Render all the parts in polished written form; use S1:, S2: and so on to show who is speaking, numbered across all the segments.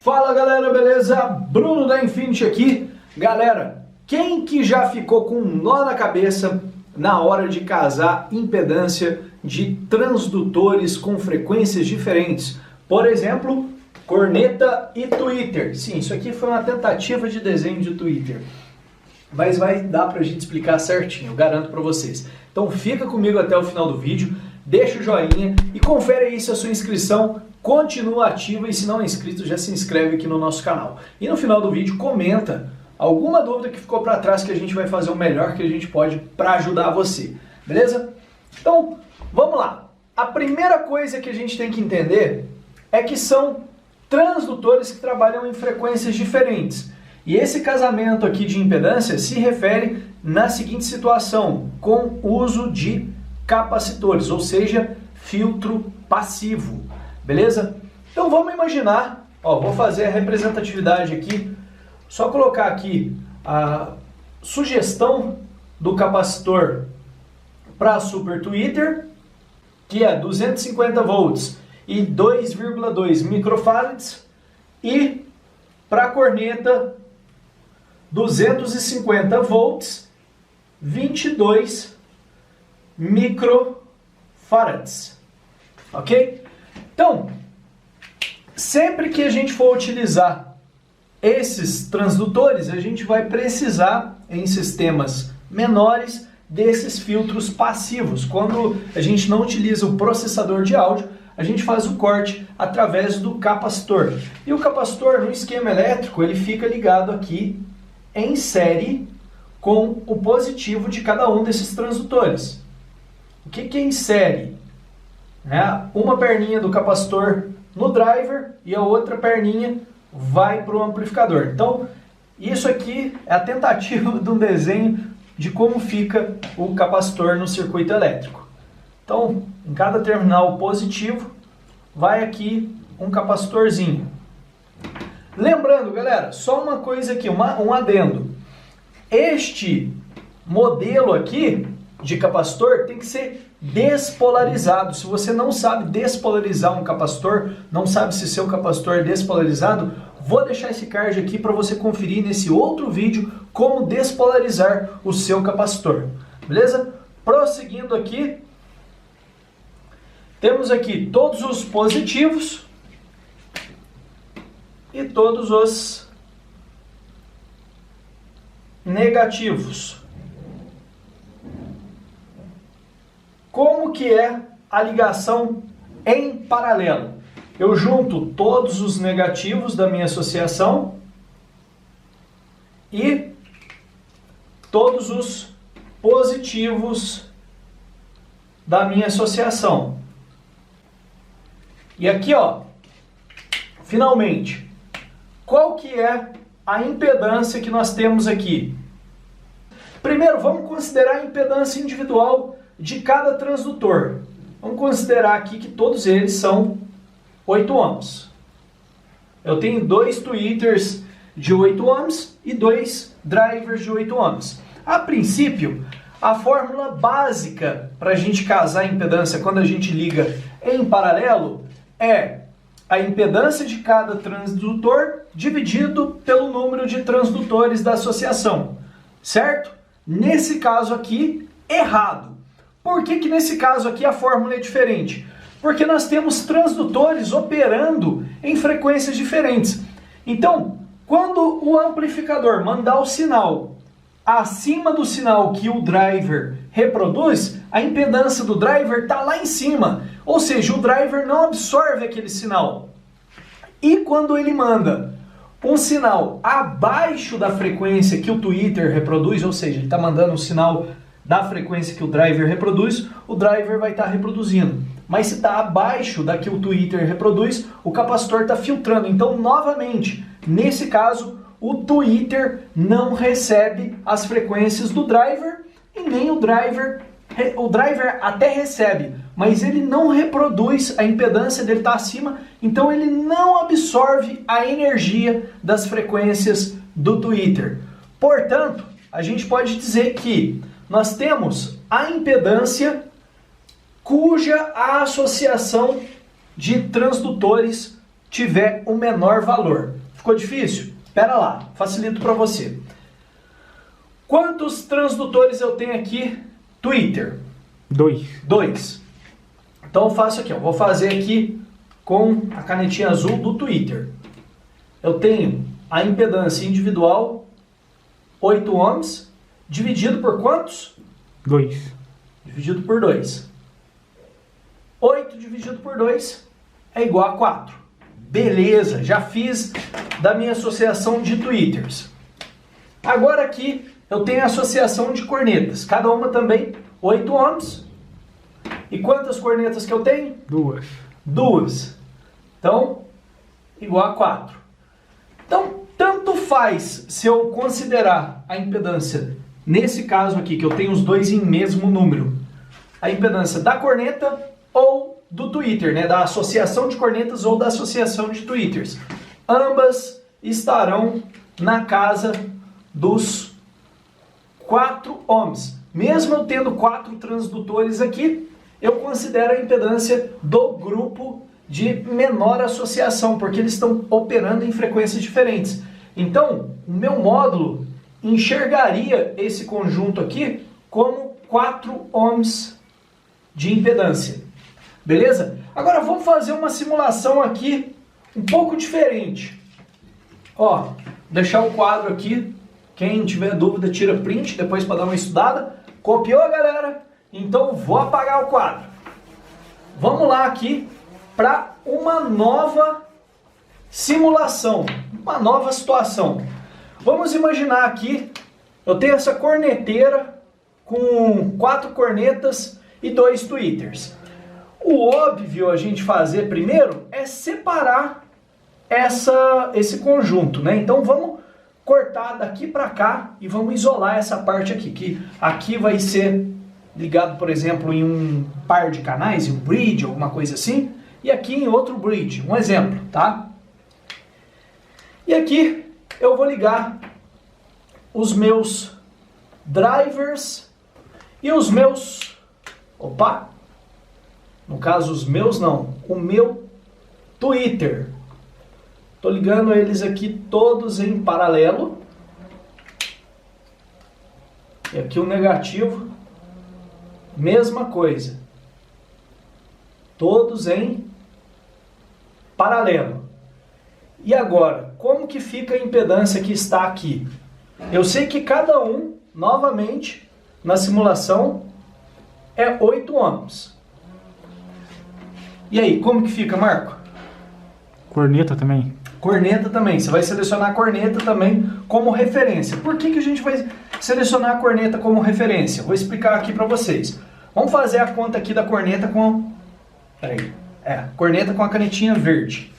S1: Fala galera, beleza? Bruno da Infinity aqui. Galera, quem que já ficou com um nó na cabeça na hora de casar impedância de transdutores com frequências diferentes? Por exemplo, corneta e tweeter. Sim, isso aqui foi uma tentativa de desenho de tweeter, mas vai dar pra gente explicar certinho, eu garanto pra vocês. Então fica comigo até o final do vídeo, deixa o joinha e confere aí se a sua inscrição continua ativa, e se não é inscrito, já se inscreve aqui no nosso canal. E no final do vídeo comenta alguma dúvida que ficou para trás, que a gente vai fazer o melhor que a gente pode para ajudar você, beleza? Então, vamos lá. A primeira coisa que a gente tem que entender é que são transdutores que trabalham em frequências diferentes. E esse casamento aqui de impedância se refere na seguinte situação, com uso de capacitores, ou seja, filtro passivo. Beleza? Então vamos imaginar, ó, vou fazer a representatividade aqui, só colocar aqui a sugestão do capacitor para super tweeter, que é 250 volts e 2,2 microfarads, e para a corneta 250 volts, 22 microfarads, ok? Então, sempre que a gente for utilizar esses transdutores, a gente vai precisar, em sistemas menores, desses filtros passivos. Quando a gente não utiliza o processador de áudio, a gente faz o corte através do capacitor. E o capacitor, no esquema elétrico, ele fica ligado aqui em série com o positivo de cada um desses transdutores. O que é em série? Uma perninha do capacitor no driver e a outra perninha vai para o amplificador. Então, isso aqui é a tentativa de um desenho de como fica o capacitor no circuito elétrico. Então, em cada terminal positivo, vai aqui um capacitorzinho. Lembrando, galera, só uma coisa aqui, um adendo. Este modelo aqui de capacitor tem que ser despolarizado. Se você não sabe despolarizar um capacitor, não sabe se seu capacitor é despolarizado, vou deixar esse card aqui para você conferir nesse outro vídeo como despolarizar o seu capacitor. Beleza? Prosseguindo aqui, temos aqui todos os positivos e todos os negativos. Como que é a ligação em paralelo? Eu junto todos os negativos da minha associação e todos os positivos da minha associação. E aqui, ó, finalmente, qual que é a impedância que nós temos aqui? Primeiro, vamos considerar a impedância individual de cada transdutor. Vamos considerar aqui que todos eles são 8 ohms. Eu tenho 2 tweeters de 8 ohms e 2 drivers de 8 ohms. A princípio, a fórmula básica para a gente casar a impedância quando a gente liga em paralelo é a impedância de cada transdutor dividido pelo número de transdutores da associação. Certo? Nesse caso aqui, errado. Por que nesse caso aqui a fórmula é diferente? Porque nós temos transdutores operando em frequências diferentes. Então, quando o amplificador mandar o sinal acima do sinal que o driver reproduz, a impedância do driver está lá em cima. Ou seja, o driver não absorve aquele sinal. E quando ele manda um sinal abaixo da frequência que o tweeter reproduz, ou seja, ele está mandando um sinal da frequência que o driver reproduz, o driver vai estar reproduzindo. Mas se está abaixo da que o tweeter reproduz, o capacitor está filtrando. Então, novamente, nesse caso, o tweeter não recebe as frequências do driver e nem o driver até recebe, mas ele não reproduz, a impedância dele está acima, então ele não absorve a energia das frequências do tweeter. Portanto, a gente pode dizer que nós temos a impedância cuja a associação de transdutores tiver o menor valor. Ficou difícil? Espera lá, facilito para você. Quantos transdutores eu tenho aqui? Twitter? 2. Então eu faço aqui, ó, vou fazer aqui com a canetinha azul do Twitter. Eu tenho a impedância individual, 8 ohms, dividido por quantos?
S2: 2.
S1: Dividido por 2. 8 dividido por 2 é igual a 4. Beleza, já fiz da minha associação de twitters. Agora aqui eu tenho a associação de cornetas. Cada uma também 8 ohms. E quantas cornetas que eu tenho? 2. Então, igual a 4. Então, tanto faz se eu considerar a impedância, nesse caso aqui, que eu tenho os dois em mesmo número, a impedância da corneta ou do Twitter, né? Da associação de cornetas ou da associação de twitters. Ambas estarão na casa dos 4 ohms. Mesmo eu tendo 4 transdutores aqui, eu considero a impedância do grupo de menor associação, porque eles estão operando em frequências diferentes. Então, o meu módulo enxergaria esse conjunto aqui como 4 ohms de impedância. Beleza? Agora vamos fazer uma simulação aqui um pouco diferente. Ó, deixar o quadro aqui. Quem tiver dúvida, tira print depois para dar uma estudada. Copiou, galera? Então vou apagar o quadro. Vamos lá aqui para uma nova simulação, uma nova situação. Vamos imaginar aqui, eu tenho essa corneteira com 4 cornetas e 2 twitters. O óbvio a gente fazer primeiro é separar esse conjunto, né? Então vamos cortar daqui para cá e vamos isolar essa parte aqui, que aqui vai ser ligado, por exemplo, em um par de canais, em um bridge, alguma coisa assim, e aqui em outro bridge, um exemplo, tá? E aqui eu vou ligar os meus drivers e os meus, no caso os meus não, o meu Twitter. Tô ligando eles aqui todos em paralelo. E aqui o negativo, mesma coisa. Todos em paralelo. E agora, como que fica a impedância que está aqui? Eu sei que cada um, novamente, na simulação, é 8 ohms. E aí, como que fica, Marco?
S2: Corneta também.
S1: Corneta também. Você vai selecionar a corneta também como referência. Por que a gente vai selecionar a corneta como referência? Vou explicar aqui para vocês. Vamos fazer a conta aqui da corneta com... corneta com a canetinha verde.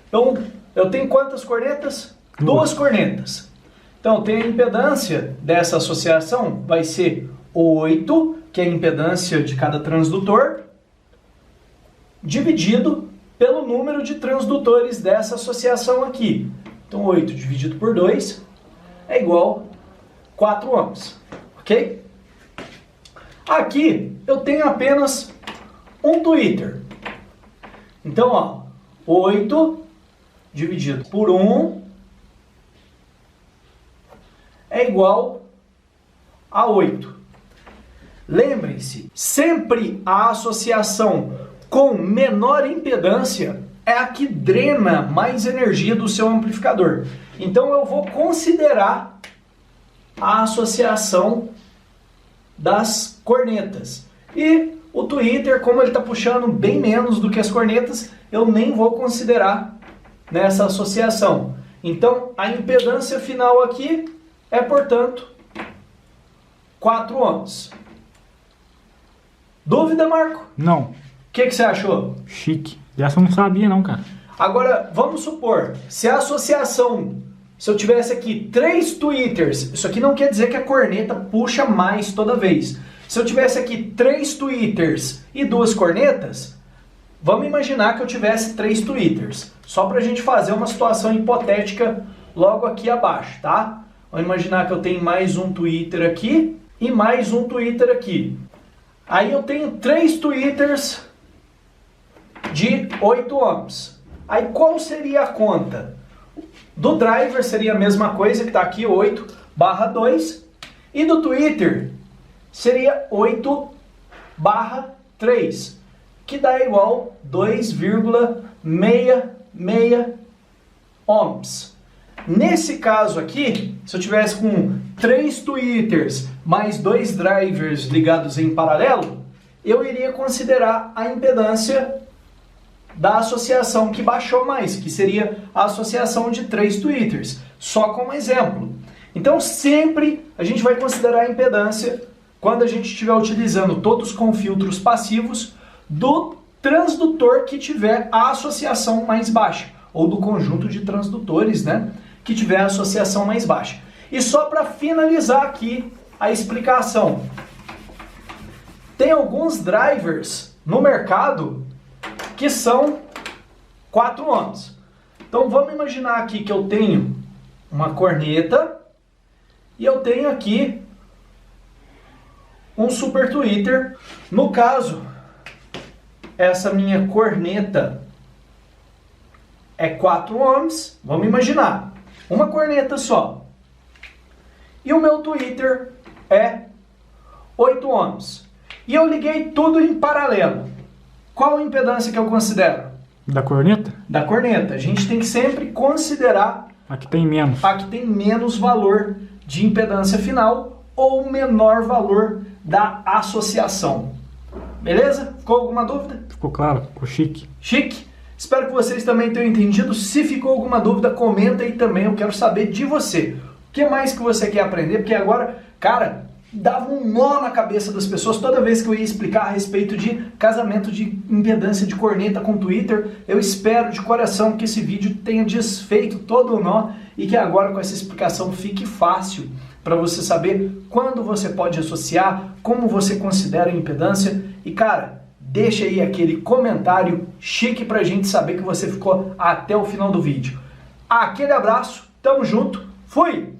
S1: Então, eu tenho quantas cornetas? 2 cornetas. Então, eu tenho a impedância dessa associação, vai ser 8, que é a impedância de cada transdutor, dividido pelo número de transdutores dessa associação aqui. Então, 8 dividido por 2 é igual a 4 ohms. Ok? Aqui, eu tenho apenas um Twitter. Então, ó, 8 dividido por 1 é igual a 8. Lembrem-se, sempre a associação com menor impedância é a que drena mais energia do seu amplificador. Então eu vou considerar a associação das cornetas. E o Twitter, como ele está puxando bem menos do que as cornetas, eu nem vou considerar nessa associação. Então a impedância final aqui é, portanto, 4 ohms. Dúvida, Marco?
S2: Não.
S1: O que você achou?
S2: Chique. Essa eu não sabia não, cara.
S1: Agora, vamos supor, se a associação, se eu tivesse aqui 3 twitters, isso aqui não quer dizer que a corneta puxa mais toda vez. Se eu tivesse aqui 3 twitters e 2 cornetas, vamos imaginar que eu tivesse 3 twitters. Só para a gente fazer uma situação hipotética logo aqui abaixo, tá? Vamos imaginar que eu tenho mais um Twitter aqui e mais um Twitter aqui. Aí eu tenho 3 twitters de 8 ohms. Aí qual seria a conta? Do driver seria a mesma coisa, que está aqui, 8/2. E do Twitter seria 8/3, que dá igual 2,66 ohms. Nesse caso aqui, se eu tivesse com 3 Twitters mais 2 drivers ligados em paralelo, eu iria considerar a impedância da associação que baixou mais, que seria a associação de 3 Twitters, só como exemplo. Então sempre a gente vai considerar a impedância, quando a gente estiver utilizando todos com filtros passivos, do transdutor que tiver a associação mais baixa, ou do conjunto de transdutores, né, que tiver a associação mais baixa. E só para finalizar aqui a explicação, tem alguns drivers no mercado que são 4 ohms. Então vamos imaginar aqui que eu tenho uma corneta e eu tenho aqui um super tweeter. No caso, essa minha corneta é 4 ohms, vamos imaginar, uma corneta só. E o meu tweeter é 8 ohms. E eu liguei tudo em paralelo. Qual a impedância que eu considero?
S2: Da corneta?
S1: Da corneta. A gente tem que sempre considerar
S2: A que tem menos.
S1: a que tem menos valor de impedância final ou menor valor da associação. Beleza? Ficou alguma dúvida?
S2: Ficou claro? Ficou chique?
S1: Chique? Espero que vocês também tenham entendido. Se ficou alguma dúvida, comenta aí também. Eu quero saber de você. O que mais que você quer aprender? Porque agora, cara, dava um nó na cabeça das pessoas toda vez que eu ia explicar a respeito de casamento de impedância de corneta com Twitter. Eu espero de coração que esse vídeo tenha desfeito todo o nó e que agora com essa explicação fique fácil para você saber quando você pode associar, como você considera a impedância. E cara, deixa aí aquele comentário chique pra gente saber que você ficou até o final do vídeo. Aquele abraço, tamo junto, fui!